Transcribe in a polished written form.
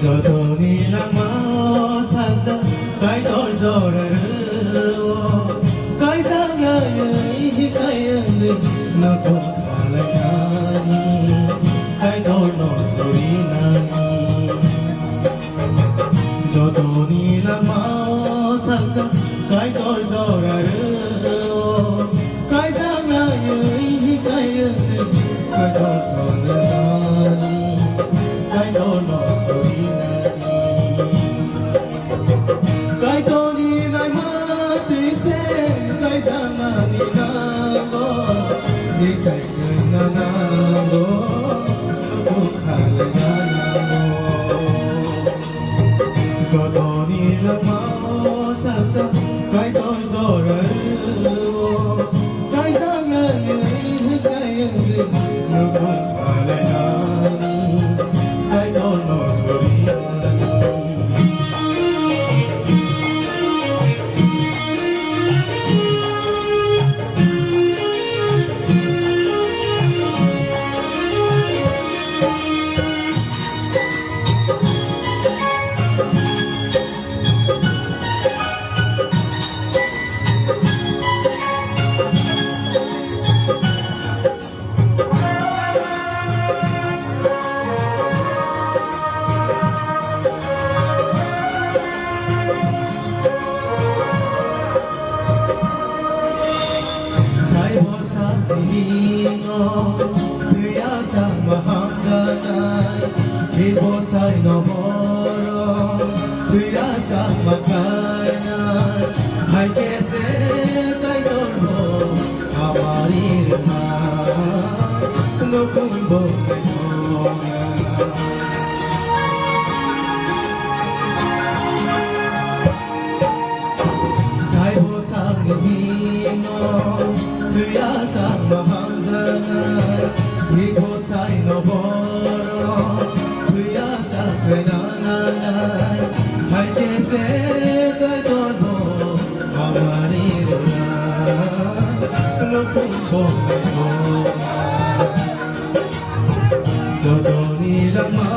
Zodoni lama sasa kai dor zoraru kai sanga yai sayang no to kalani kai dor no sorinani Zodoni lama sasa kai dor zoraru kai sanga yai sayang kai dor zorinani kai dor no Zodoni lama sasa kai dor zoraru kai sanga yai sayang no kalani kai dor no sorinani Ibosay no moro, tuyasa makana, hay que ser caidorno, amarir más, no kumbo kenonga. Saibo sangino, tuyasa mahamdana, ibosay no moro. Hay que ser caidorno, amarir no kumbo kenonga. Zodoni lama